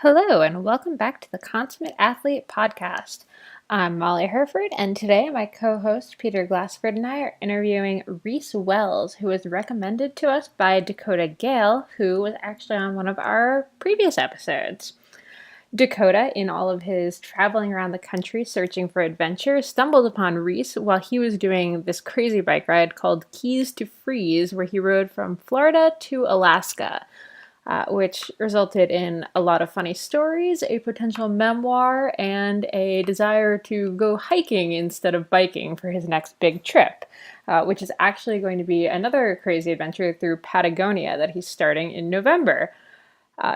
Hello, and welcome back to the Consummate Athlete Podcast. I'm Molly Herford, and today my co host Peter Glassford and I are interviewing Reese Wells, who was recommended to us by Dakota Gale, who was actually on one of our previous episodes. Dakota, in all of his traveling around the country searching for adventure, stumbled upon Reese while he was doing this crazy bike ride called Keys to Freeze, where he rode from Florida to Alaska. Which resulted in a lot of funny stories, a potential memoir, and a desire to go hiking instead of biking for his next big trip, which is actually going to be another crazy adventure through Patagonia that he's starting in November.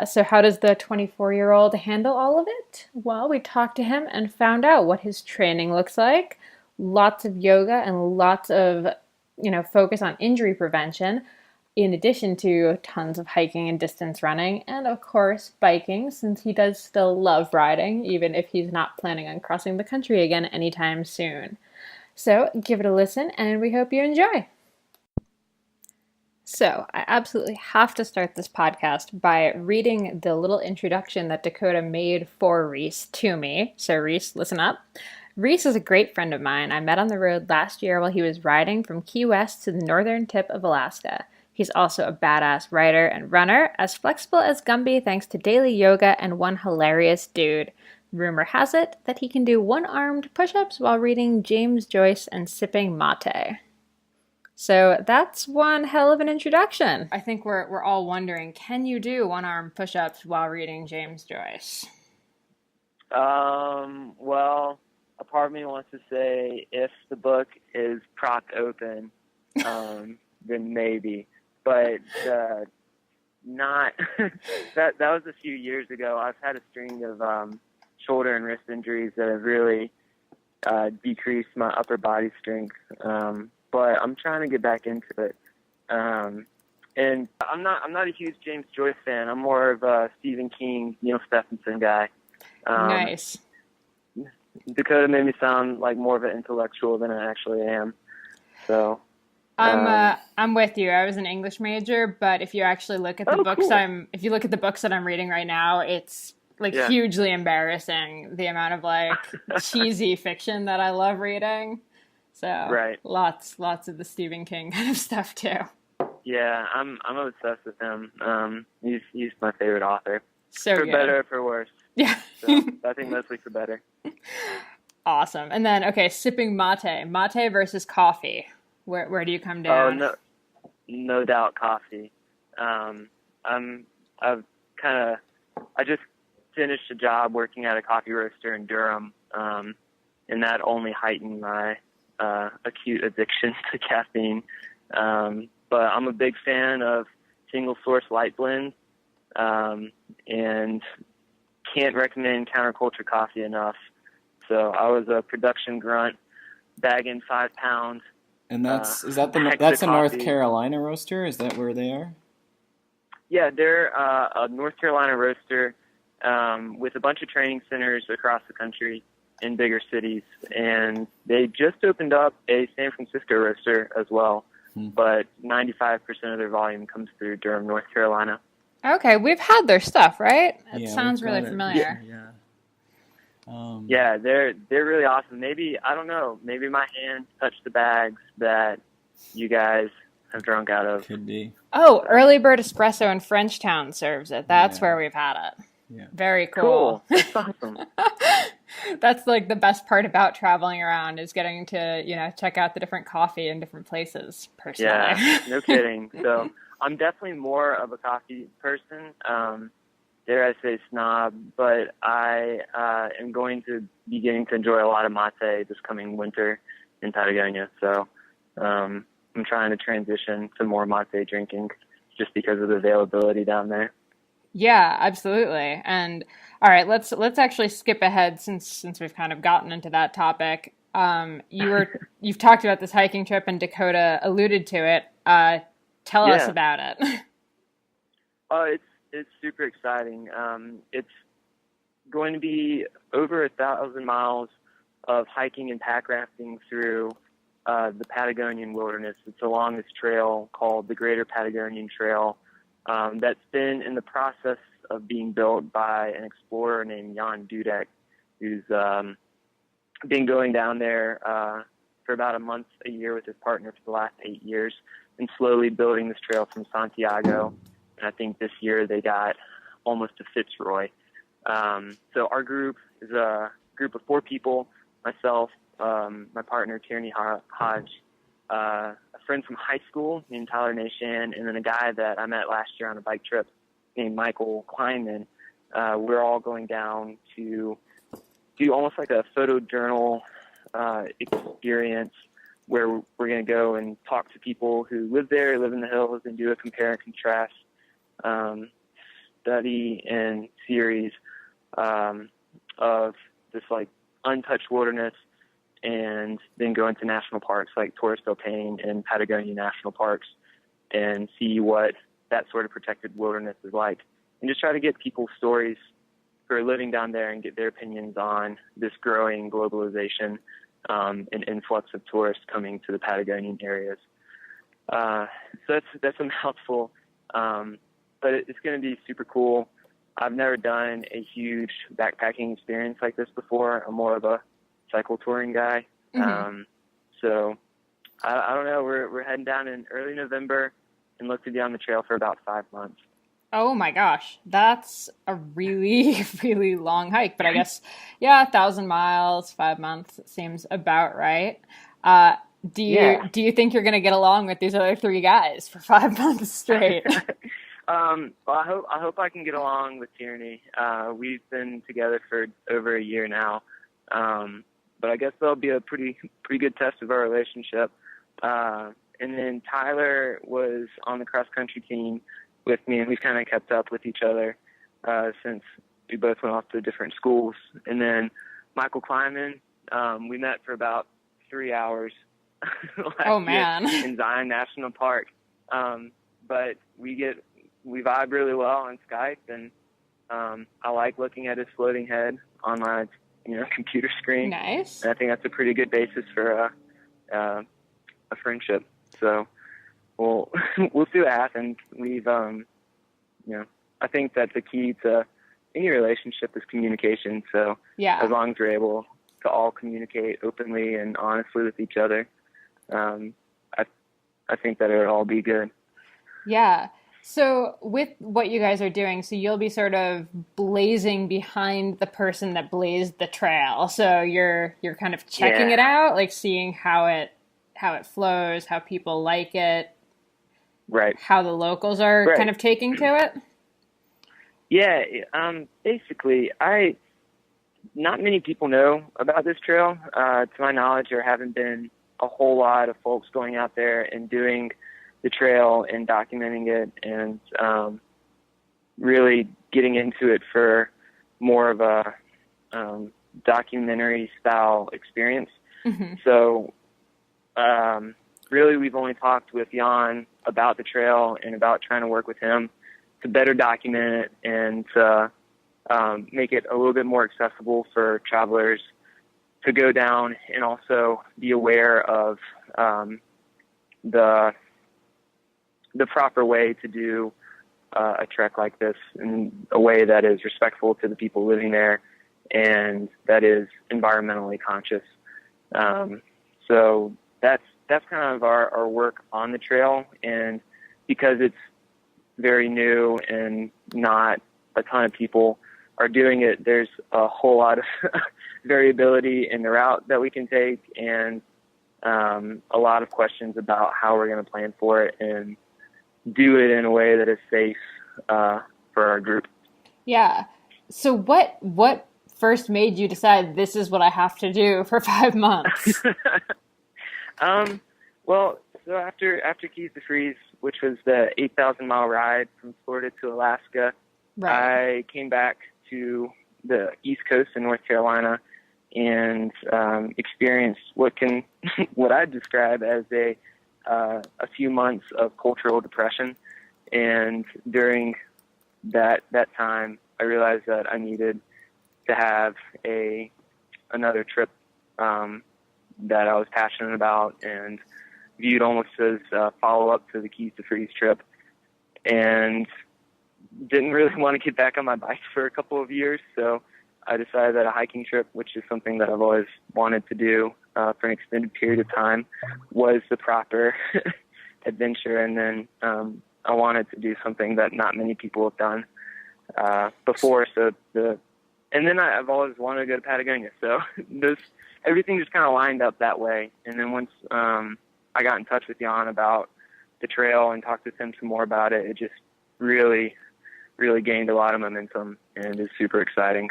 So, how does the 24-year-old handle all of it? Well, we talked to him and found out what his training looks like. Lots of yoga and lots of, focus on injury prevention, in addition to tons of hiking and distance running, and of course, biking, since he does still love riding, even if he's not planning on crossing the country again anytime soon. So, give it a listen, and we hope you enjoy. So, I absolutely have to start this podcast by reading the little introduction that Dakota made for Reese to me. So, Reese, listen up. Reese is a great friend of mine I met on the road last year while he was riding from Key West to the northern tip of Alaska. He's also a badass rider and runner, as flexible as Gumby thanks to daily yoga and one hilarious dude. Rumor has it that he can do one-armed push-ups while reading James Joyce and sipping mate. So that's one hell of an introduction. I think we're all wondering, can you do one-arm push-ups while reading James Joyce? Well, a part of me wants to say if the book is propped open, then maybe. But not that was a few years ago. I've had a string of shoulder and wrist injuries that have really decreased my upper body strength. But I'm trying to get back into it. And I'm not a huge James Joyce fan. I'm more of a Stephen King, Neil Stephenson guy. Nice. Dakota made me sound like more of an intellectual than I actually am. So I'm with you. I was an English major, but if you actually look at the books cool. if you look at the books that I'm reading right now, it's hugely embarrassing the amount of cheesy fiction that I love reading. So right. lots of the Stephen King kind of stuff too. Yeah, I'm obsessed with him. He's my favorite author. So for good. better or for worse. Yeah. So I think mostly for better. Awesome. And then sipping mate versus coffee. Where do you come down? Oh, no doubt coffee. I just finished a job working at a coffee roaster in Durham, and that only heightened my acute addiction to caffeine. But I'm a big fan of single source light blends, and can't recommend Counterculture coffee enough. So I was a production grunt, bagging 5 pounds. And that's a North Carolina roaster? Is that where they are? Yeah, they're a North Carolina roaster with a bunch of training centers across the country in bigger cities. And they just opened up a San Francisco roaster as well. But 95% of their volume comes through Durham, North Carolina. Okay, we've had their stuff, right? It Yeah, sounds really familiar. Yeah, they're really awesome. Maybe, I don't know, maybe my hands touched the bags that you guys have drunk out of. Could be. Oh, Early Bird Espresso in Frenchtown serves it. That's where we've had it. Yeah. Very cool. That's awesome. That's like the best part about traveling around is getting to, check out the different coffee in different places, personally. Yeah, no kidding. So I'm definitely more of a coffee person. Dare I say snob, but I am going to be getting to enjoy a lot of mate this coming winter in Patagonia. So I'm trying to transition to more mate drinking just because of the availability down there. Yeah, absolutely. And all right, let's actually skip ahead since we've kind of gotten into that topic. You've talked about this hiking trip and Dakota alluded to it. Tell us about it. It's super exciting. It's going to be over 1,000 miles of hiking and pack rafting through the Patagonian wilderness. It's along this trail called the Greater Patagonian Trail that's been in the process of being built by an explorer named Jan Dudek, who's been going down there for about a month a year with his partner for the last 8 years, and slowly building this trail from Santiago. And I think this year they got almost to Fitzroy. So our group is a group of 4 people: myself, my partner Tierney Hodge, a friend from high school named Tyler Nation, and then a guy that I met last year on a bike trip named Michael Kleinman. We're all going down to do almost like a photojournal experience where we're going to go and talk to people who live there, live in the hills, and do a compare and contrast study and series of this like untouched wilderness, and then go into national parks like Torres del Paine and Patagonia National Parks and see what that sort of protected wilderness is like, and just try to get people's stories who are living down there and get their opinions on this growing globalization and influx of tourists coming to the Patagonian areas. So that's a mouthful, but it's going to be super cool. I've never done a huge backpacking experience like this before. I'm more of a cycle touring guy. Mm-hmm. So I don't know. We're heading down in early November and look to be on the trail for about 5 months. Oh my gosh, that's a really, really long hike. But I guess, 1,000 miles, 5 months seems about right. Do you think you're going to get along with these other 3 guys for 5 months straight? Well, I hope I can get along with Tierney. We've been together for over a year now, but I guess that'll be a pretty good test of our relationship. And then Tyler was on the cross country team with me, and we've kind of kept up with each other since we both went off to different schools. And then Michael Kleinman, we met for about 3 hours last year in Zion National Park. But we vibe really well on Skype, and I like looking at his floating head on my computer screen. Nice. And I think that's a pretty good basis for a friendship. So we'll see what happens. We've I think that the key to any relationship is communication. So as long as we're able to all communicate openly and honestly with each other, I think that it'll all be good. Yeah. So with what you guys are doing, so you'll be sort of blazing behind the person that blazed the trail. So you're kind of checking it out, like seeing how it flows, how people like it, right? How the locals are kind of taking to it. Yeah. Basically, not many people know about this trail. To my knowledge, there haven't been a whole lot of folks going out there and doing the trail and documenting it and really getting into it for more of a documentary style experience. Mm-hmm. So really we've only talked with Jan about the trail and about trying to work with him to better document it and to make it a little bit more accessible for travelers to go down and also be aware of the proper way to do a trek like this in a way that is respectful to the people living there and that is environmentally conscious. So that's kind of our work on the trail. And because it's very new and not a ton of people are doing it, there's a whole lot of variability in the route that we can take and a lot of questions about how we're going to plan for it and do it in a way that is safe for our group. Yeah. So what first made you decide this is what I have to do for 5 months? Well, so after Keys to Freeze, which was the 8,000 mile ride from Florida to Alaska, I came back to the East Coast in North Carolina and experienced what I describe as a few months of cultural depression. And during that time, I realized that I needed to have another trip that I was passionate about and viewed almost as a follow-up to the Keys to Freeze trip. And didn't really want to get back on my bike for a couple of years, so I decided that a hiking trip, which is something that I've always wanted to do for an extended period of time, was the proper adventure. And then I wanted to do something that not many people have done before. And then I've always wanted to go to Patagonia. So everything just kind of lined up that way. And then once I got in touch with Jan about the trail and talked with him some more about it, it just really, really gained a lot of momentum, and is super exciting.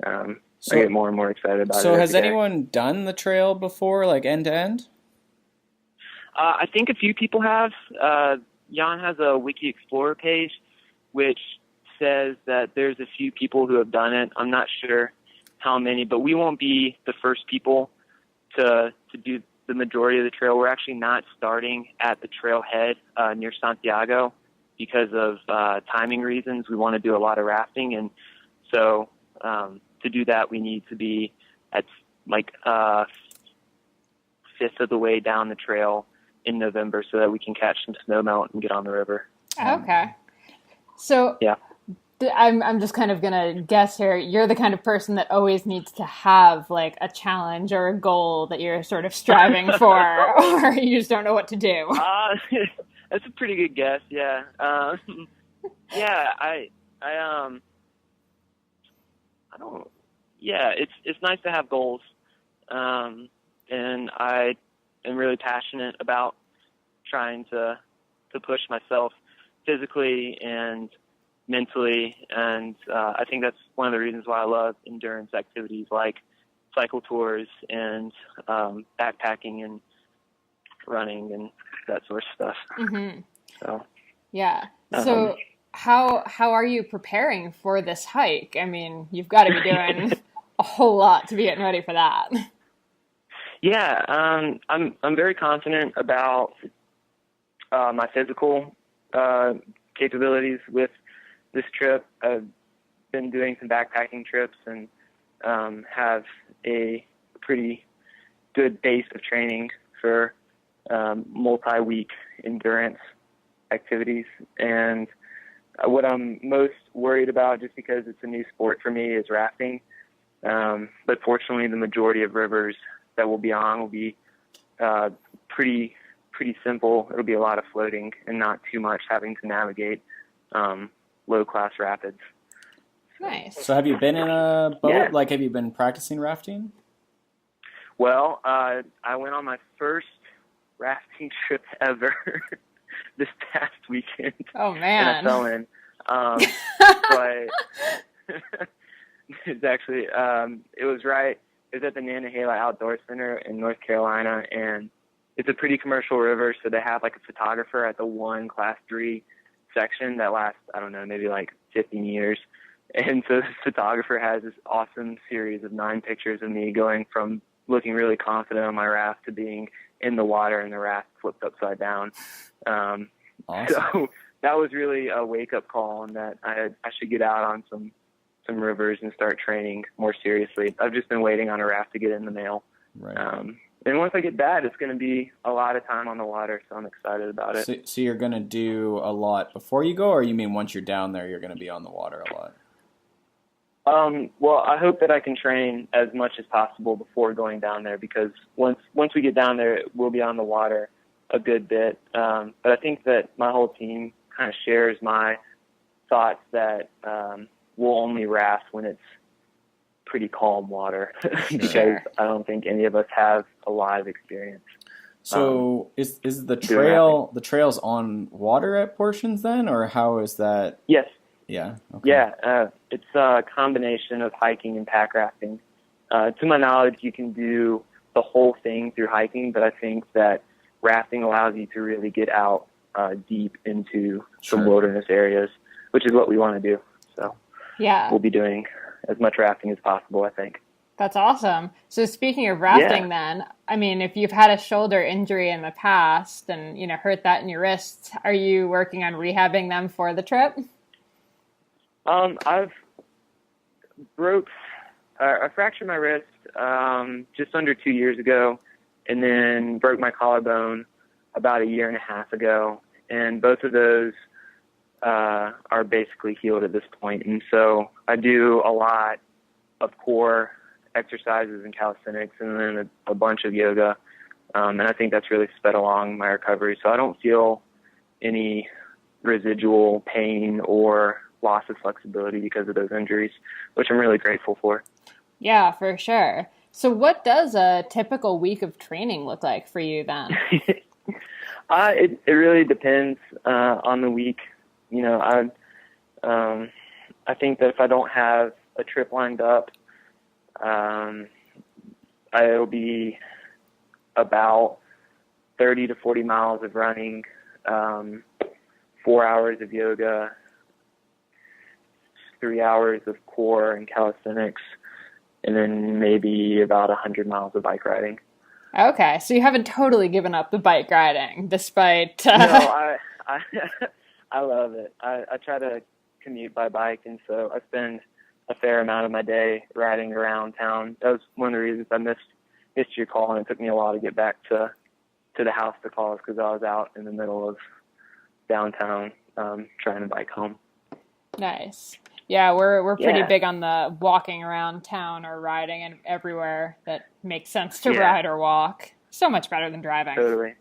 I get more and more excited about it. So has anyone done the trail before, like end to end? I think a few people have. Jan has a Wiki Explorer page, which says that there's a few people who have done it. I'm not sure how many, but we won't be the first people to do the majority of the trail. We're actually not starting at the trailhead near Santiago because of timing reasons. We want to do a lot of rafting, and so to do that, we need to be at like fifth of the way down the trail in November so that we can catch some snowmelt and get on the river. Okay. So yeah. I'm just kind of going to guess here. You're the kind of person that always needs to have like a challenge or a goal that you're sort of striving for, or you just don't know what to do. That's a pretty good guess. Yeah. Yeah. I don't. Yeah. It's nice to have goals, and I am really passionate about trying to push myself physically and mentally, and I think that's one of the reasons why I love endurance activities like cycle tours and backpacking and running and that sort of stuff. Mm-hmm. So yeah. So how are you preparing for this hike? I mean, you've got to be doing a whole lot to be getting ready for that. Yeah, I'm very confident about my physical capabilities with this trip. I've been doing some backpacking trips and have a pretty good base of training for multi-week endurance activities. And what I'm most worried about, just because it's a new sport for me, is rafting. But fortunately, the majority of rivers that we'll be on will be pretty simple. It'll be a lot of floating and not too much having to navigate low-class rapids. Nice. So have you been in a boat? Yeah. Like, have you been practicing rafting? Well, I went on my first rafting trip ever this past weekend. Oh, man. And I fell in. But it's actually, it was at the Nantahala Outdoor Center in North Carolina, and it's a pretty commercial river, so they have like a photographer at the one Class 3 section that lasts, I don't know, maybe like 15 years. And so this photographer has this awesome series of 9 pictures of me going from looking really confident on my raft to being in the water and the raft flipped upside down. Awesome. So that was really a wake-up call, and that I should get out on some rivers and start training more seriously. I've just been waiting on a raft to get in the mail. Right. And once I get that, it's going to be a lot of time on the water, so I'm excited about it. So you're going to do a lot before you go, or you mean once you're down there, you're going to be on the water a lot? Well, I hope that I can train as much as possible before going down there, because once we get down there, we'll be on the water a good bit. But I think that my whole team kind of shares my thoughts that we'll only raft when it's pretty calm water, because I don't think any of us have a lot of experience. So is the trails on water at portions then, or how is that? Yes. Yeah. Okay. Yeah. It's a combination of hiking and pack rafting. To my knowledge, you can do the whole thing through hiking, but I think that rafting allows you to really get out deep into some wilderness areas, which is what we want to do. So yeah, we'll be doing as much rafting as possible, I think. That's awesome. So speaking of rafting then, I mean, if you've had a shoulder injury in the past and, hurt that in your wrists, are you working on rehabbing them for the trip? I fractured my wrist just under 2 years ago, and then broke my collarbone about 1.5 years ago. And both of those are are basically healed at this point. And so I do a lot of core exercises and calisthenics, and then a bunch of yoga. And I think that's really sped along my recovery. So I don't feel any residual pain or loss of flexibility because of those injuries, which I'm really grateful for. Yeah, for sure. So what does a typical week of training look like for you then? It really depends on the week. You know, I think that if I don't have a trip lined up, it'll be about 30 to 40 miles of running, 4 hours of yoga, 3 hours of core and calisthenics, and then maybe about 100 miles of bike riding. Okay, so you haven't totally given up the bike riding, despite... No, I love it. I try to commute by bike, and so I spend a fair amount of my day riding around town. That was one of the reasons I missed your call, and it took me a while to get back to the house to call us, because I was out in the middle of downtown trying to bike home. Nice. Yeah, we're pretty big on the walking around town or riding and everywhere that makes sense to ride or walk. So much better than driving. Totally.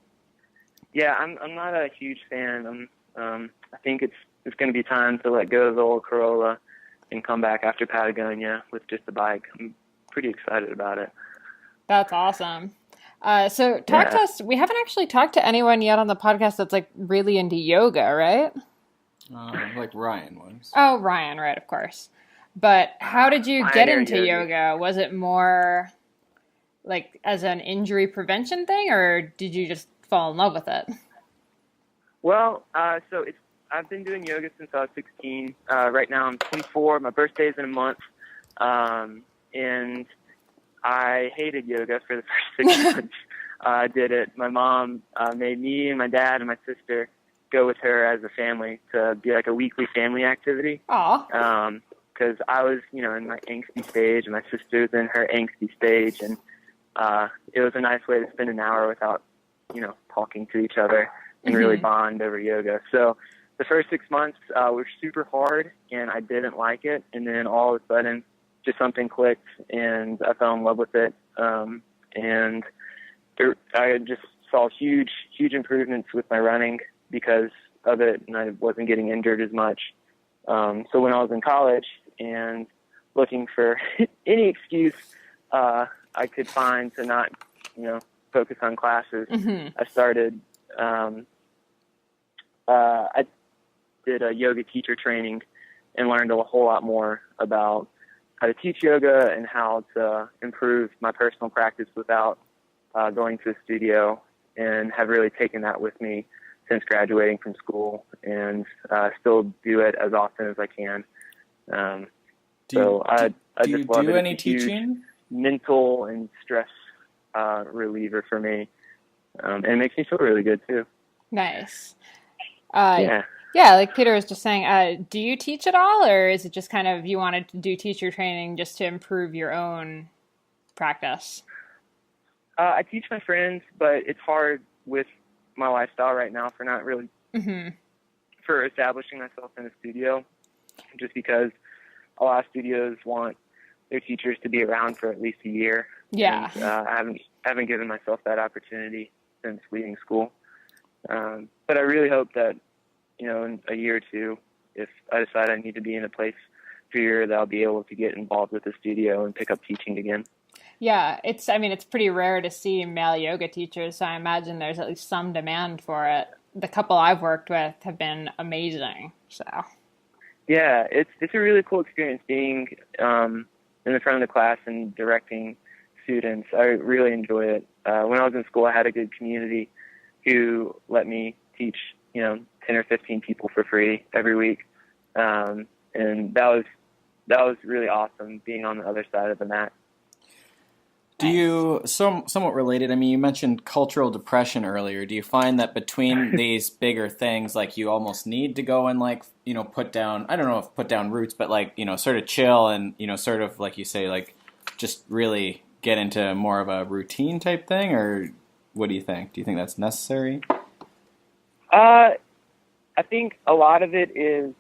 Yeah, I'm not a huge fan. I think it's going to be time to let go of the old Corolla and come back after Patagonia with just a bike. I'm pretty excited about it. That's awesome. So talk to us. We haven't actually talked to anyone yet on the podcast that's like really into yoga, right? Like Ryan was. Oh, Ryan, right, of course. But how did you get into yoga? Was it more like as an injury prevention thing, or did you just fall in love with it? Well, so I've been doing yoga since I was 16. Right now I'm 24. My birthday's in a month. And I hated yoga for the first 6 months. I did it. My mom made me and my dad and my sister go with her as a family to be like a weekly family activity. Aw. Because I was, in my angsty stage, and my sister was in her angsty stage, and it was a nice way to spend an hour without, talking to each other and really bond over yoga. So the first 6 months were super hard, and I didn't like it. And then all of a sudden, just something clicked, and I fell in love with it. And I just saw huge improvements with my running because of it, and I wasn't getting injured as much. So when I was in college and looking for any excuse I could find to not, focus on classes, I started. I did a yoga teacher training and learned a whole lot more about how to teach yoga and how to improve my personal practice without going to a studio, and have really taken that with me since graduating from school, and still do it as often as I can. I just love it. Any teaching? Mental and stress reliever for me, and it makes me feel really good too. Nice. Yeah, like Peter was just saying, do you teach at all, or is it just kind of you wanted to do teacher training just to improve your own practice? I teach my friends, but it's hard with my lifestyle right now for not really for establishing myself in a studio, just because a lot of studios want their teachers to be around for at least a year. Yeah. And, I haven't given myself that opportunity since leaving school. But I really hope that, in a year or two, if I decide I need to be in a place for a year, that I'll be able to get involved with the studio and pick up teaching again. Yeah, it's pretty rare to see male yoga teachers, so I imagine there's at least some demand for it. The couple I've worked with have been amazing, so. Yeah, it's a really cool experience being in the front of the class and directing students. I really enjoy it. When I was in school, I had a good community who let me teach, 10 or 15 people for free every week. And that was really awesome, being on the other side of the mat. Do you, somewhat related, you mentioned cultural depression earlier. Do you find that between these bigger things, like you almost need to go and put down, I don't know if put down roots, but sort of chill and, sort of like you say, just really get into more of a routine type thing, or what do you think? Do you think that's necessary? I think a lot of it is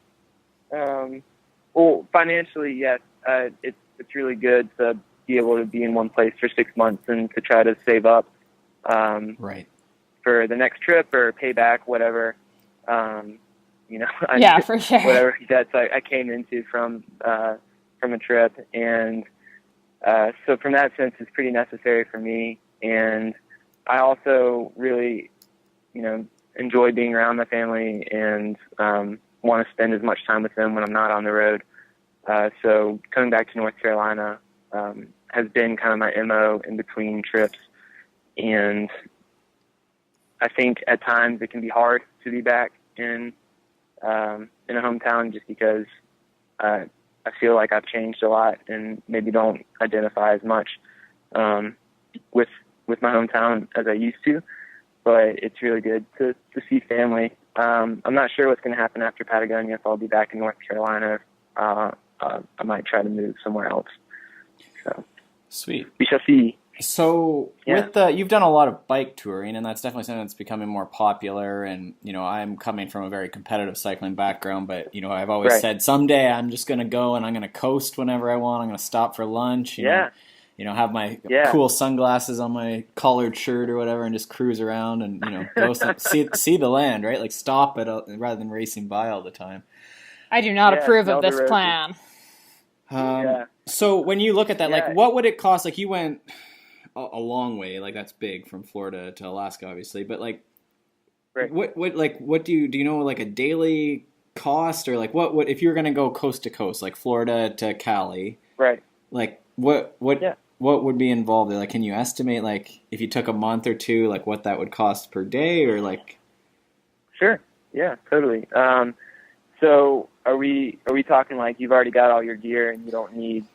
Well, financially, yes. It's really good to be able to be in one place for 6 months and to try to save up Right. for the next trip or pay back whatever, Yeah, for sure. whatever debts I came into from a trip. And so from that sense, it's pretty necessary for me. And I also really, enjoy being around my family and want to spend as much time with them when I'm not on the road. So coming back to North Carolina has been kind of my MO in between trips. And I think at times it can be hard to be back in a hometown just because I feel like I've changed a lot and maybe don't identify as much with my hometown as I used to. But it's really good to see family. I'm not sure what's going to happen after Patagonia, if I'll be back in North Carolina. I might try to move somewhere else. So Sweet. We shall see. So Yeah. you've done a lot of bike touring, and that's definitely something that's becoming more popular. And I'm coming from a very competitive cycling background, but I've always said someday I'm just going to go and I'm going to coast whenever I want. I'm going to stop for lunch. Have my cool sunglasses on my collared shirt or whatever, and just cruise around and go see the land, right? Like stop it rather than racing by all the time. I do not approve of this plan. So when you look at that, like, what would it cost? Like, you went a long way, like that's big from Florida to Alaska, obviously. But like, what do you know? Like a daily cost, or like what if you were going to go coast to coast, like Florida to Cali, right? Like what would be involved there? Like, can you estimate, like, if you took a month or two, like what that would cost per day, or like? Sure. Yeah, totally. So are we talking like you've already got all your gear and you don't need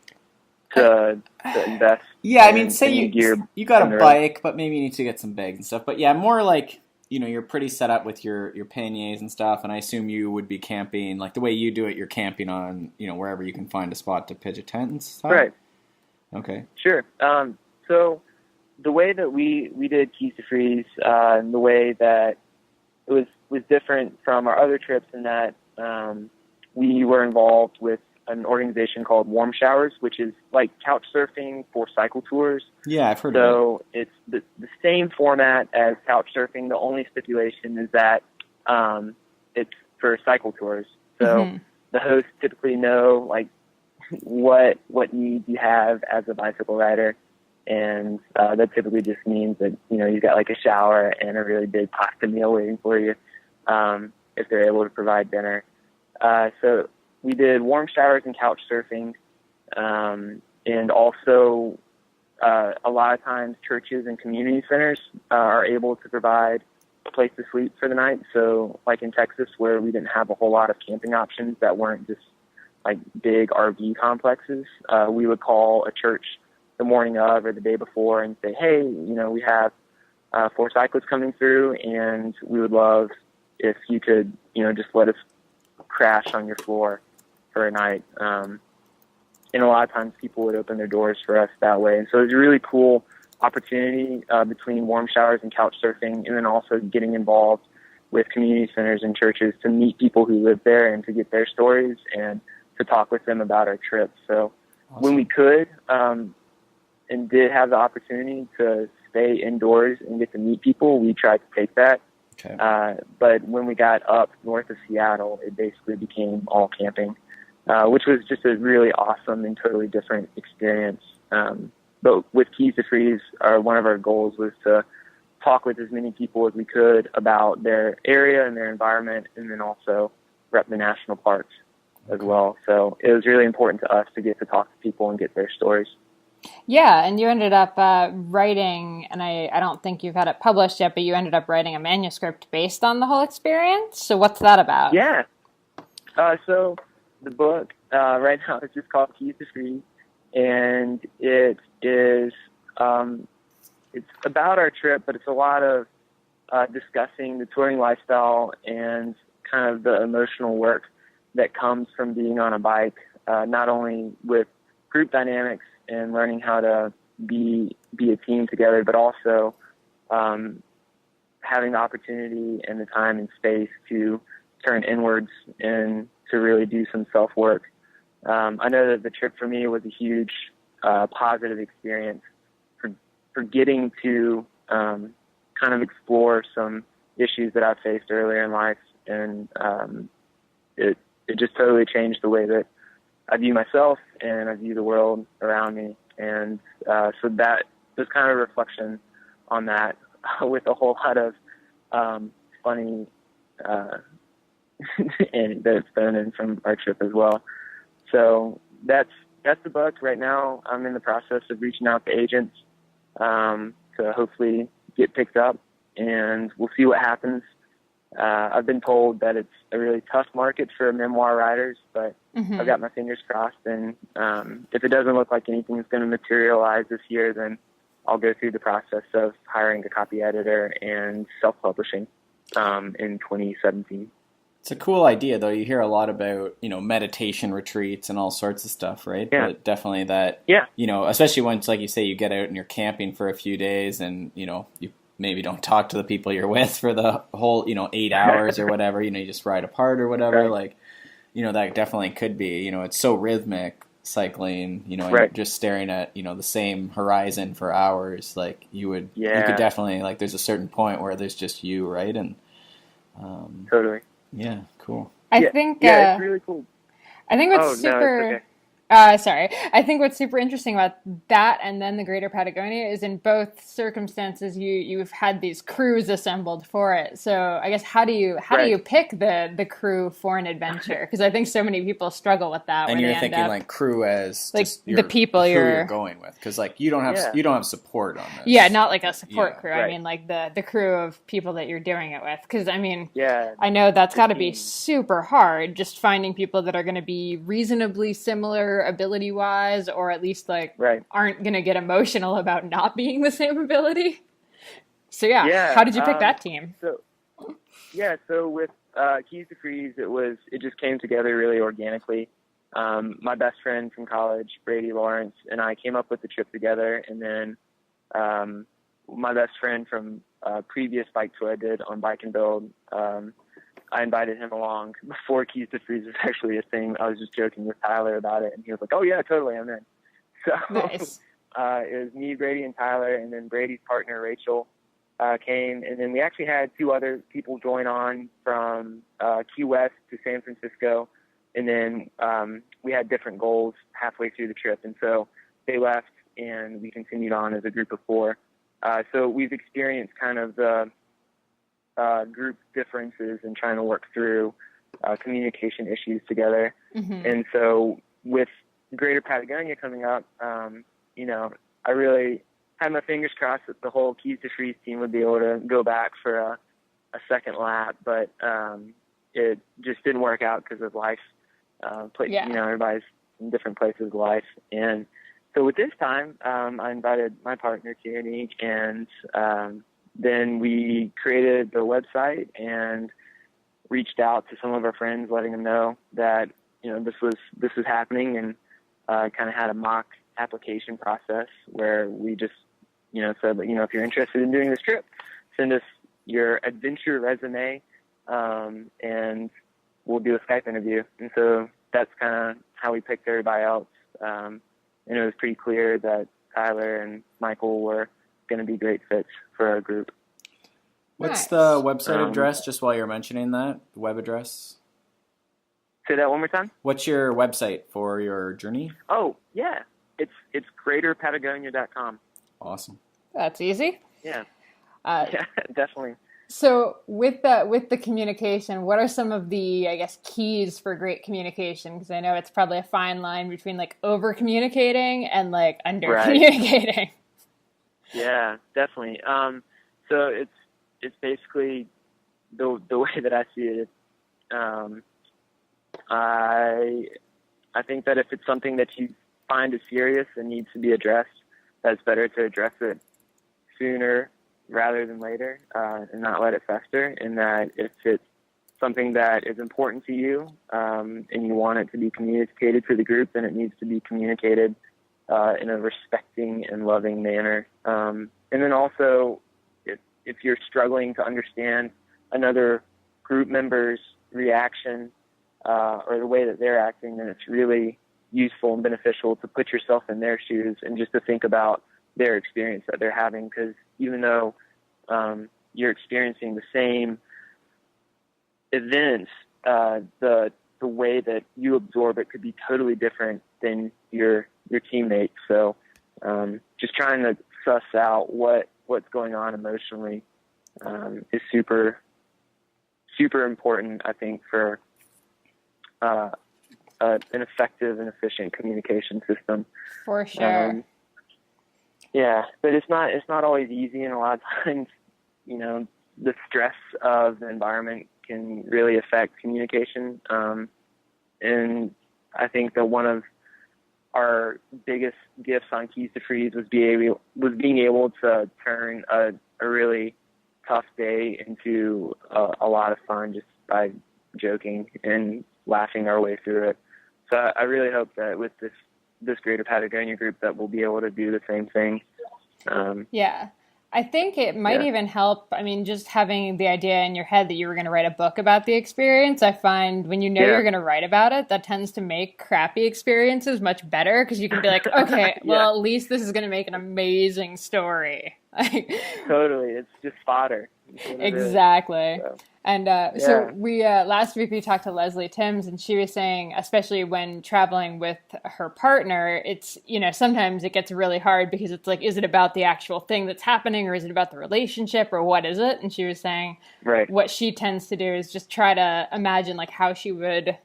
to invest? Yeah, I mean, say you got a bike, road. but maybe you need to get some bags and stuff. But yeah, more like, you're pretty set up with your panniers and stuff, and I assume you would be camping, like the way you do it, you're camping on, wherever you can find a spot to pitch a tent and stuff? Right. Okay. Sure. So the way that we did Keys to Freeze, and the way that it was different from our other trips in that we were involved with an organization called Warm Showers, which is like couch surfing for cycle tours. Yeah, I've heard of it. So it's the same format as couch surfing. The only stipulation is that it's for cycle tours. So the hosts typically know like what needs you have as a bicycle rider, and that typically just means that you've got like a shower and a really big pasta meal waiting for you if they're able to provide dinner. So we did warm showers and couch surfing, and also a lot of times churches and community centers are able to provide a place to sleep for the night. So like in Texas, where we didn't have a whole lot of camping options that weren't just like big RV complexes, we would call a church the morning of or the day before and say, hey, we have 4 cyclists coming through, and we would love if you could, just let us crash on your floor for a night. And a lot of times people would open their doors for us that way. And so it was a really cool opportunity between warm showers and couch surfing, and then also getting involved with community centers and churches to meet people who live there and to get their stories and to talk with them about our trip. So when we could and did have the opportunity to stay indoors and get to meet people, we tried to take that. Okay. But when we got up north of Seattle, it basically became all camping, which was just a really awesome and totally different experience. But with Keys to Freeze, one of our goals was to talk with as many people as we could about their area and their environment, and then also rep the national parks as well. So it was really important to us to get to talk to people and get their stories. Yeah, and you ended up writing, and I don't think you've had it published yet, but you ended up writing a manuscript based on the whole experience. So what's that about? Yeah. So the book right now is just called Keys to Freeze, and it is it's about our trip, but it's a lot of discussing the touring lifestyle and kind of the emotional work that comes from being on a bike, not only with group dynamics and learning how to be a team together, but also having the opportunity and the time and space to turn inwards and to really do some self-work. I know that the trip for me was a huge positive experience for getting to kind of explore some issues that I faced earlier in life, and it just totally changed the way that I view myself and I view the world around me. And so that was kind of a reflection on that, with a whole lot of funny and that's thrown in from our trip as well. So that's the book. Right now, I'm in the process of reaching out to agents to hopefully get picked up, and we'll see what happens. I've been told that it's a really tough market for memoir writers, but I've got my fingers crossed. And if it doesn't look like anything's going to materialize this year, then I'll go through the process of hiring a copy editor and self-publishing in 2017. It's a cool idea, though. You hear a lot about, meditation retreats and all sorts of stuff, right? Yeah. But definitely that, especially once, like you say, you get out and you're camping for a few days and, you maybe don't talk to the people you're with for the whole, 8 hours or whatever, you just ride apart or whatever. Right. Like, that definitely could be, it's so rhythmic cycling, and right. you're just staring at, the same horizon for hours. Like you could definitely, like, there's a certain point where there's just you, right? And, totally. Yeah, cool. I think it's really cool. I think what's super no, it's okay. I think what's super interesting about that and then the Greater Patagonia is in both circumstances you've had these crews assembled for it. So I guess how do you pick the crew for an adventure? Because I think so many people struggle with that. And you're thinking like crew as like just the people you're going with, because like you don't have support on this. Yeah, not like a support crew. Right. I mean like the crew of people that you're doing it with. Because I mean, I know that's got to be super hard, just finding people that are going to be reasonably similar ability wise, or at least like aren't gonna get emotional about not being the same ability. So how did you pick that team? So with Keys to Freeze, it just came together really organically. My best friend from college, Brady Lawrence, and I came up with the trip together, and then my best friend from previous bike tour I did on Bike and Build, I invited him along before Keys to Freeze was actually a thing. I was just joking with Tyler about it, and he was like, "Oh yeah, totally, I'm in." So nice. It was me, Brady, and Tyler, and then Brady's partner Rachel came, and then we actually had 2 other people join on from Key West to San Francisco, and then we had different goals halfway through the trip, and so they left, and we continued on as a group of 4. So we've experienced kind of the group differences and trying to work through communication issues together. And so with Greater Patagonia coming up, I really had my fingers crossed that the whole Keys to Freeze team would be able to go back for a second lap, but it just didn't work out because of life. Everybody's in different places of life. And so with this time, I invited my partner, Tierney, and then we created the website and reached out to some of our friends, letting them know that, this was happening, and kind of had a mock application process where we just, said, if you're interested in doing this trip, send us your adventure resume, and we'll do a Skype interview. And so that's kind of how we picked everybody else. And it was pretty clear that Tyler and Michael were going to be great fits for our group. What's the website address, just while you're mentioning that, the web address? Say that one more time? What's your website for your journey? Oh, yeah. It's greaterpatagonia.com. Awesome. That's easy. Yeah. Yeah, definitely. So with the communication, what are some of the, I guess, keys for great communication? Because I know it's probably a fine line between like over communicating and like under communicating. Right. Yeah, definitely. So it's basically the way that I see it. I think that if it's something that you find is serious and needs to be addressed, that's better to address it sooner rather than later, and not let it fester. And that if it's something that is important to you, and you want it to be communicated to the group, then it needs to be communicated in a respecting and loving manner. And then also, if you're struggling to understand another group member's reaction, or the way that they're acting, then it's really useful and beneficial to put yourself in their shoes and just to think about their experience that they're having. Because even though you're experiencing the same events, the way that you absorb it could be totally different than your teammates. So just trying to suss out what's going on emotionally is super important, I think, for an effective and efficient communication system. For sure. Yeah, but it's not always easy, and a lot of times, the stress of the environment can really affect communication. And I think that one of our biggest gifts on Keys to Freeze was being able to turn a really tough day into a lot of fun just by joking and laughing our way through it. So I really hope that with this Greater Patagonia group that we'll be able to do the same thing. Yeah. I think it might even help. I mean, just having the idea in your head that you were going to write a book about the experience, I find when you know you're going to write about it, that tends to make crappy experiences much better because you can be like, okay, well, at least this is going to make an amazing story. Totally. It's just fodder. Exactly. And so we last week we talked to Leslie Timms, and she was saying, especially when traveling with her partner, it's, sometimes it gets really hard because it's like, is it about the actual thing that's happening, or is it about the relationship, or what is it? And she was saying what she tends to do is just try to imagine like how she would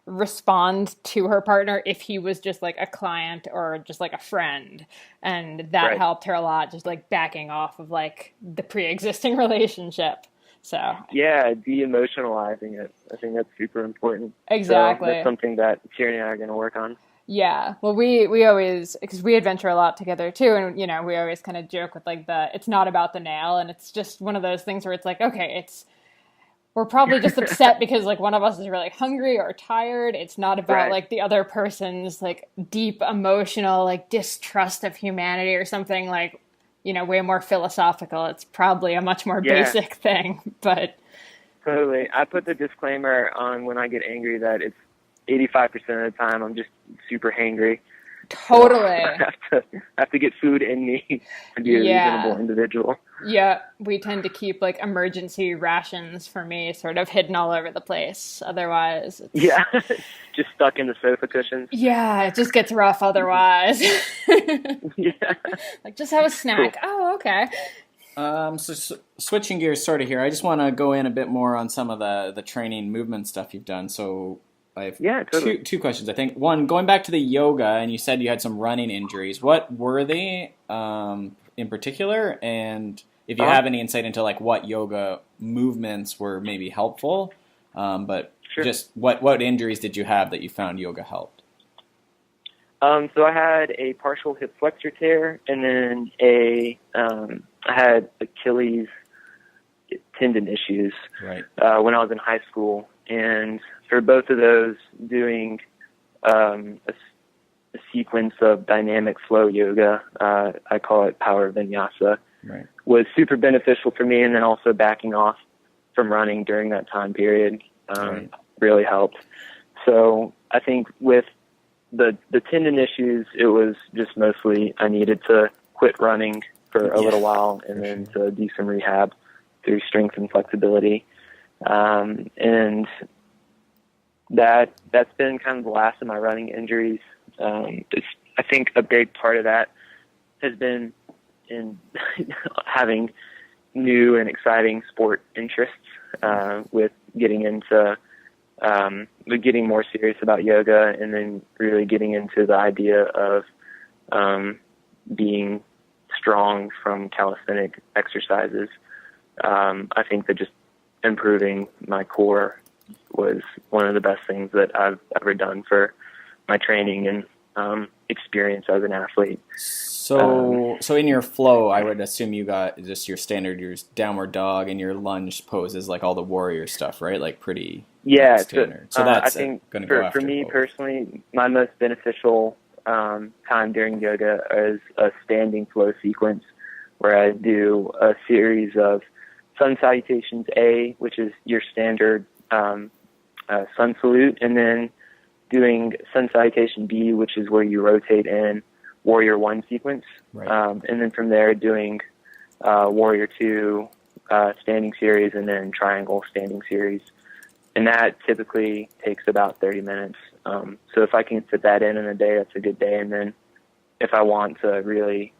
respond to her partner if he was just like a client or just like a friend, and that helped her a lot, just like backing off of like the pre-existing relationship. So de-emotionalizing it, I think that's super important. Exactly. So that's something that Tierney and I are going to work on. Yeah, well, we always, because we adventure a lot together too, and we always kind of joke with like it's not about the nail, and it's just one of those things where it's like, okay, we're probably just upset because like one of us is really hungry or tired. It's not about like the other person's like deep emotional like distrust of humanity or something like, way more philosophical. It's probably a much more basic thing, but. Totally. I put the disclaimer on when I get angry that it's 85% of the time I'm just super hangry. Totally. So I have to get food in me to be a reasonable individual. Yeah, we tend to keep like emergency rations for me sort of hidden all over the place. Otherwise, just stuck in the sofa cushions. Yeah, it just gets rough otherwise. Like just have a snack. Cool. Oh, okay. So switching gears sort of here, I just want to go in a bit more on some of the training movement stuff you've done. So I have two questions, I think. One, going back to the yoga, and you said you had some running injuries. What were they in particular? And if you have any insight into like what yoga movements were maybe helpful, just what injuries did you have that you found yoga helped? So I had a partial hip flexor tear, and then I had Achilles tendon issues when I was in high school. And for both of those, doing a sequence of dynamic flow yoga, I call it power vinyasa, was super beneficial for me. And then also backing off from running during that time period really helped. So I think with the tendon issues, it was just mostly I needed to quit running for a little while and then to do some rehab through strength and flexibility. And that's been kind of the last of my running injuries. I think a big part of that has been in having new and exciting sport interests, with getting into getting more serious about yoga, and then really getting into the idea of being strong from calisthenic exercises. I think that just improving my core was one of the best things that I've ever done for my training and experience as an athlete. So in your flow, I would assume you got just your standard, your downward dog and your lunge poses, like all the warrior stuff, right? Like pretty standard. So that's I think going to go after for me both. Personally, my most beneficial time during yoga is a standing flow sequence where I do a series of sun salutations A, which is your standard sun salute, and then doing sun salutation B, which is where you rotate in warrior 1 sequence. Right. And then from there doing warrior 2 standing series, and then triangle standing series. And that typically takes about 30 minutes. So if I can fit that in a day, that's a good day. And then if I want to really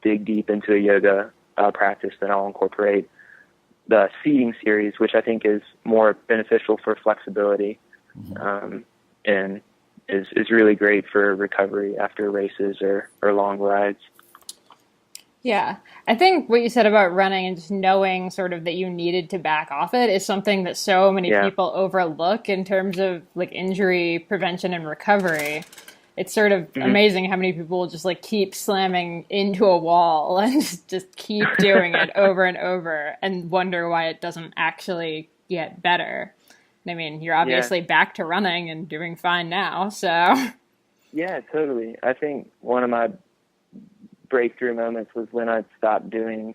dig deep into a yoga practice, then I'll incorporate the seating series, which I think is more beneficial for flexibility, and is really great for recovery after races or long rides. Yeah. I think what you said about running and just knowing sort of that you needed to back off it is something that so many people overlook in terms of like injury prevention and recovery. It's sort of amazing how many people just like keep slamming into a wall and just keep doing it over and over and wonder why it doesn't actually get better. I mean, you're obviously back to running and doing fine now, so. Yeah, totally. I think one of my breakthrough moments was when I stopped doing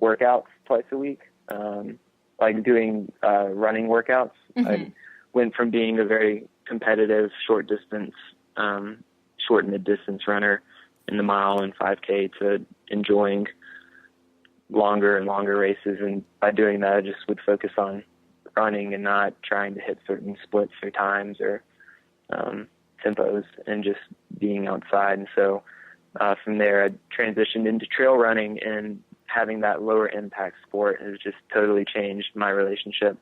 workouts twice a week, like doing running workouts. I went from being a very competitive short and mid-distance runner in the mile and 5K to enjoying longer and longer races. And by doing that, I just would focus on running and not trying to hit certain splits or times or tempos, and just being outside. And so from there, I transitioned into trail running, and having that lower impact sport has just totally changed my relationship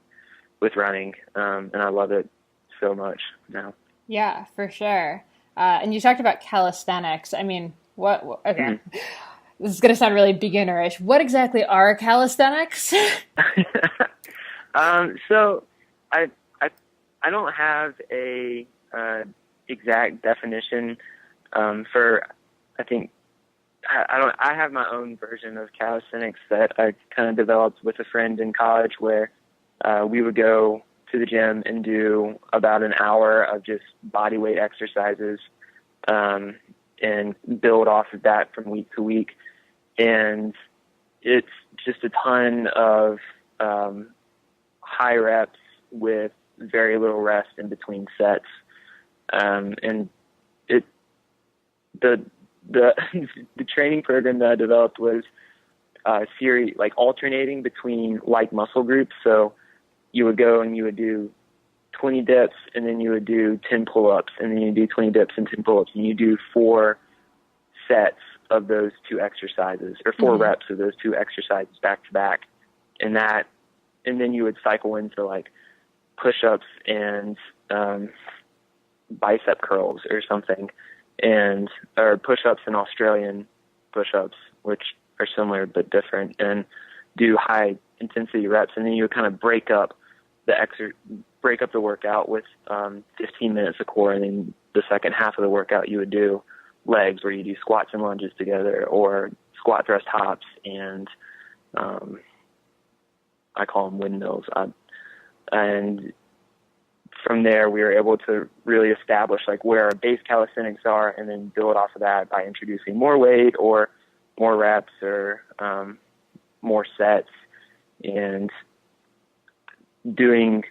with running. And I love it so much now. Yeah, for sure. And you talked about calisthenics. I mean, okay. This is going to sound really beginnerish. What exactly are calisthenics? So I don't have a exact definition for, I think, I have my own version of calisthenics that I kind of developed with a friend in college, where we would go to the gym and do about an hour of just body weight exercises, and build off of that from week to week. And it's just a ton of high reps with very little rest in between sets. And the training program that I developed was series, like alternating between like muscle groups. So you would go and you would do 20 dips, and then you would do 10 pull-ups, and then you do 20 dips and 10 pull-ups, and you do 4 sets of those 2 exercises, or 4 reps of those 2 exercises back to back. And then you would cycle into like push-ups and bicep curls or something, or push-ups and Australian push-ups, which are similar but different, and do high intensity reps. And then you would kind of break up the workout with 15 minutes of core, and then the second half of the workout you would do legs, where you do squats and lunges together, or squat thrust hops, and I call them windmills. And from there, we were able to really establish like where our base calisthenics are, and then build off of that by introducing more weight or more reps or more sets, and doing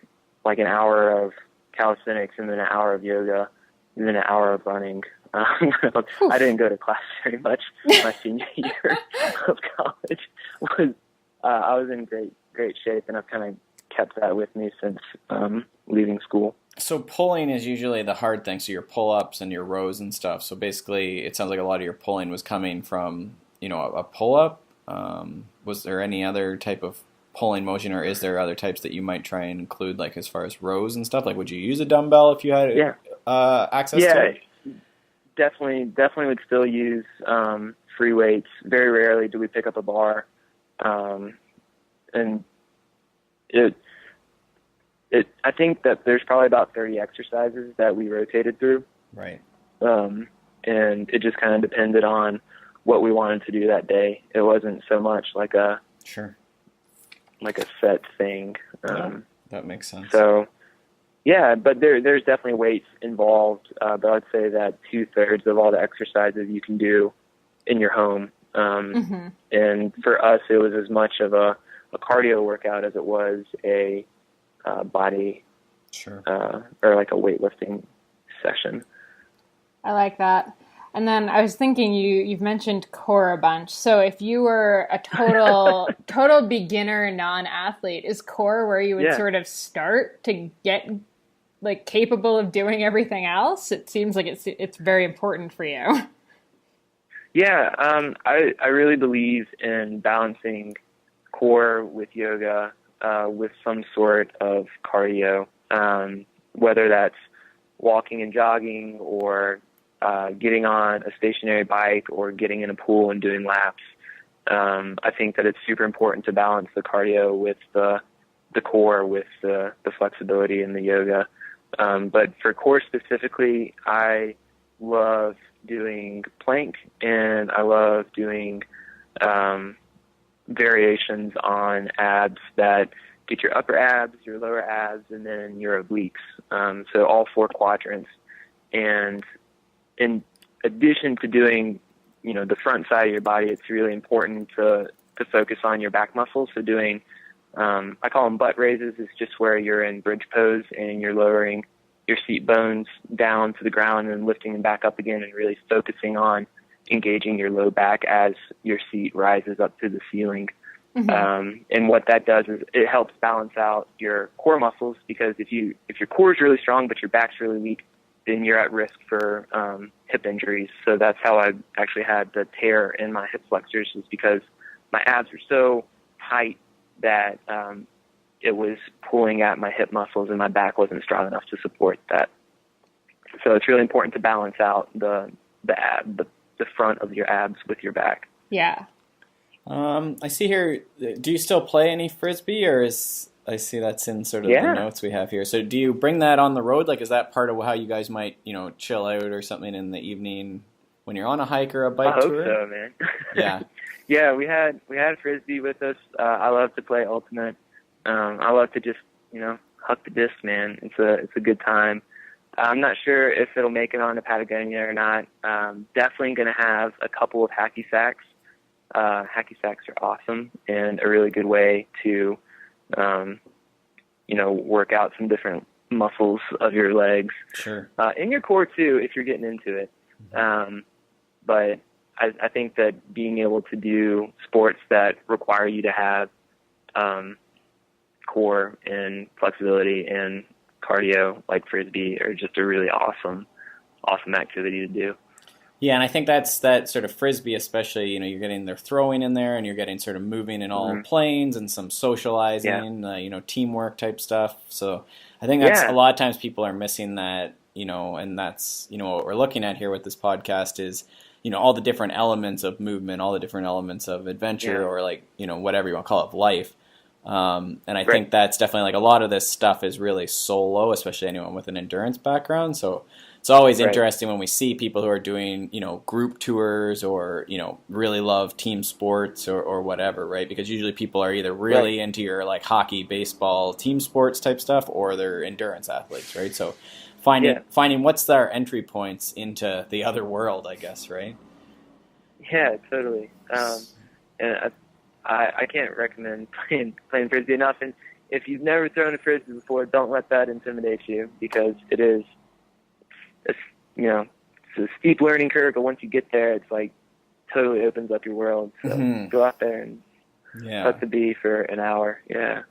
like an hour of calisthenics and then an hour of yoga and then an hour of running. I didn't go to class very much my senior year of college. I was in great shape, and I've kind of kept that with me since leaving school. So pulling is usually the hard thing. So your pull-ups and your rows and stuff. So basically, it sounds like a lot of your pulling was coming from, a pull-up. Was there any other type of pulling motion, or is there other types that you might try and include, like as far as rows and stuff? Like, would you use a dumbbell if you had access to it? Definitely would still use free weights. Very rarely do we pick up a bar, and I think that there's probably about 30 exercises that we rotated through. Right. And it just kind of depended on what we wanted to do that day. It wasn't so much like a set thing. That makes sense. So, yeah, but there's definitely weights involved. But I'd say that 2/3 of all the exercises you can do in your home. And for us, it was as much of a cardio workout as it was a body Sure. or like a weightlifting session. I like that. And then I was thinking you've mentioned core a bunch. So if you were a total beginner non-athlete, is core where you would Yeah. sort of start to get like capable of doing everything else? It seems like it's very important for you. Yeah, I really believe in balancing core with yoga, with some sort of cardio, whether that's walking and jogging or getting on a stationary bike or getting in a pool and doing laps. I think that it's super important to balance the cardio with the core, with the flexibility in the yoga. But for core specifically, I love doing plank, and I love doing variations on abs that get your upper abs, your lower abs, and then your obliques. So all 4 quadrants. And in addition to doing, the front side of your body, it's really important to focus on your back muscles. So doing, I call them butt raises. It's just where you're in bridge pose and you're lowering your seat bones down to the ground and lifting them back up again, and really focusing on engaging your low back as your seat rises up to the ceiling. Mm-hmm. And what that does is it helps balance out your core muscles, because if your core is really strong but your back's really weak, then you're at risk for hip injuries. So that's how I actually had the tear in my hip flexors, is because my abs were so tight that it was pulling at my hip muscles and my back wasn't strong enough to support that. So it's really important to balance out the front of your abs with your back. Yeah. I see here, do you still play any Frisbee, or I see that's in sort of the notes we have here. So do you bring that on the road? Like, is that part of how you guys might, chill out or something in the evening when you're on a hike or a bike tour? I hope so, man. Yeah. Yeah, we had Frisbee with us. I love to play Ultimate. I love to just, huck the disc, man. It's a good time. I'm not sure if it'll make it on to Patagonia or not. Definitely going to have a couple of hacky sacks. Hacky sacks are awesome and a really good way to, work out some different muscles of your legs. Sure. And your core too, if you're getting into it. But I think that being able to do sports that require you to have core and flexibility and cardio, like Frisbee, are just a really awesome activity to do. Yeah, and I think that's that sort of Frisbee, especially, you're getting their throwing in there, and you're getting sort of moving in all planes and some socializing, teamwork type stuff. So I think that's a lot of times people are missing that, and that's, what we're looking at here with this podcast is, all the different elements of movement, all the different elements of adventure, or whatever you want to call it, life. And I think that's definitely, like, a lot of this stuff is really solo, especially anyone with an endurance background. So it's always interesting when we see people who are doing, group tours or, really love team sports or whatever, right? Because usually people are either really into your, like, hockey, baseball, team sports type stuff, or they're endurance athletes, right? So finding what's their entry points into the other world, I guess, right? Yeah, totally. And I can't recommend playing Frisbee enough. And if you've never thrown a Frisbee before, don't let that intimidate you, because it's a steep learning curve, but once you get there, it's like totally opens up your world. So go out there and let the bee for an hour. Yeah.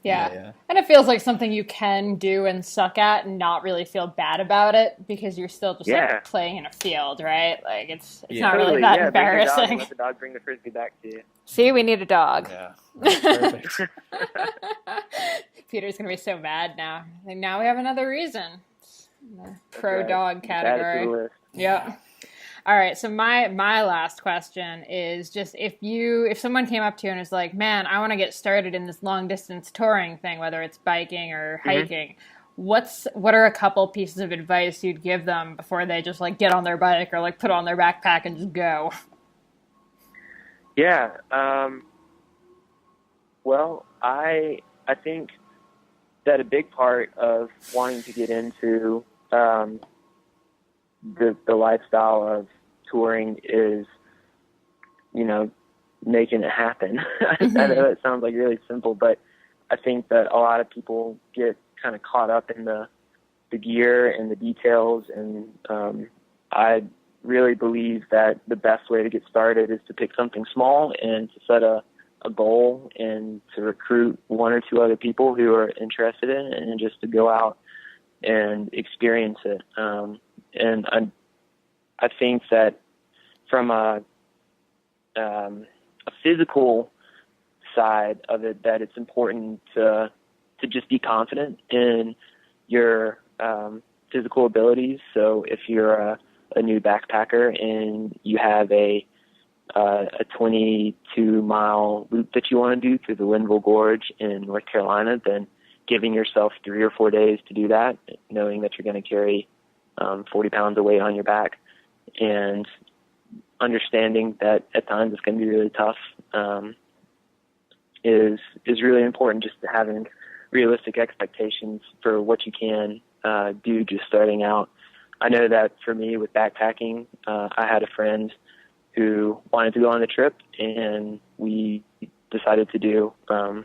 And it feels like something you can do and suck at and not really feel bad about it, because you're still just like playing in a field, right? Like it's not really that embarrassing. Bring your dog and let the dog bring the Frisbee back to you. See, we need a dog. Yeah, that's perfect. Peter's going to be so mad now. Like, now we have another reason. Pro dog category. Yeah. All right. So my last question is just if someone came up to you and was like, man, I want to get started in this long distance touring thing, whether it's biking or hiking, what are a couple pieces of advice you'd give them before they just like get on their bike or like put on their backpack and just go? Yeah. Well, I think that a big part of wanting to get into the lifestyle of touring is, making it happen. I know it sounds like really simple, but I think that a lot of people get kind of caught up in the the gear and the details. And I really believe that the best way to get started is to pick something small and to set a goal and to recruit one or two other people who are interested in it and just to go out and experience it. And I think that from a physical side of it, that it's important to just be confident in your physical abilities. So if you're a new backpacker and you have a 22-mile loop that you want to do through the Linville Gorge in North Carolina, then giving yourself 3 or 4 days to do that, knowing that you're going to carry 40 pounds of weight on your back, and understanding that at times it's going to be really tough, is really important. Just having realistic expectations for what you can do just starting out. I know that for me with backpacking, I had a friend who wanted to go on the trip, and we decided to do a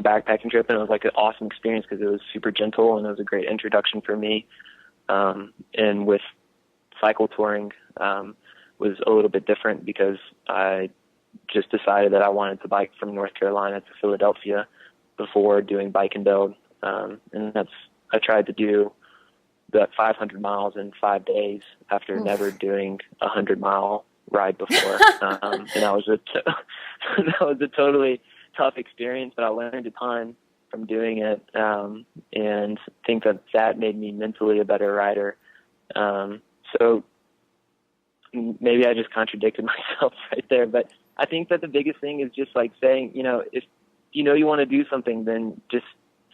backpacking trip, and it was like an awesome experience because it was super gentle and it was a great introduction for me. And with cycle touring was a little bit different because I just decided that I wanted to bike from North Carolina to Philadelphia before doing bike and build. And I tried to do that 500 miles in 5 days after never doing a 100-mile ride before. And that was a totally tough experience, but I learned a ton from doing it. And think that made me mentally a better rider. So maybe I just contradicted myself right there, but I think that the biggest thing is just like saying, if you want to do something, then just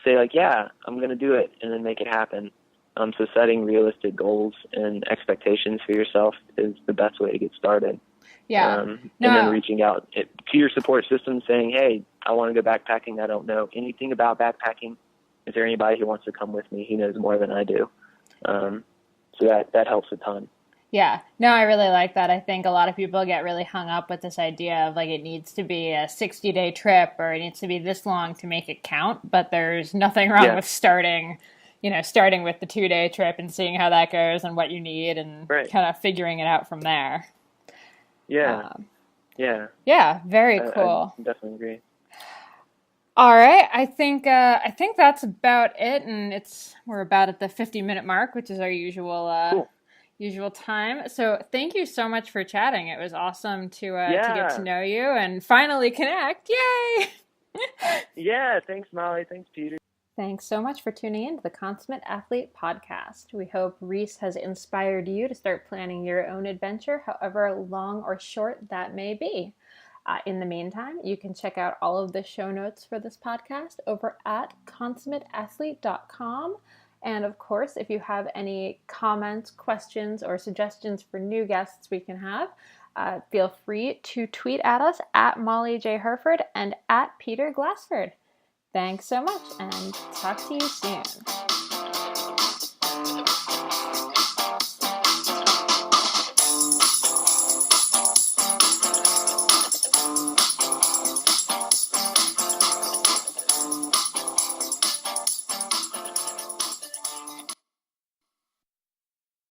say like, yeah, I'm going to do it, and then make it happen. So setting realistic goals and expectations for yourself is the best way to get started. Yeah. And then reaching out to your support system saying, hey, I want to go backpacking. I don't know anything about backpacking. Is there anybody who wants to come with me? He knows more than I do. So that helps a ton. Yeah. No, I really like that. I think a lot of people get really hung up with this idea of like it needs to be a 60-day trip or it needs to be this long to make it count. But there's nothing wrong with starting with the 2-day trip and seeing how that goes and what you need and kind of figuring it out from there. Yeah. Yeah. Very cool. I definitely agree. All right. I think that's about it. And we're about at the 50-minute mark, which is our usual time. So thank you so much for chatting. It was awesome to get to know you and finally connect. Yay! Yeah. Thanks, Molly. Thanks, Peter. Thanks so much for tuning in to the Consummate Athlete Podcast. We hope Reese has inspired you to start planning your own adventure, however long or short that may be. In the meantime, you can check out all of the show notes for this podcast over at consummateathlete.com. And of course, if you have any comments, questions, or suggestions for new guests we can have, feel free to tweet at us at Molly J. Herford and at Peter Glassford. Thanks so much, and talk to you soon.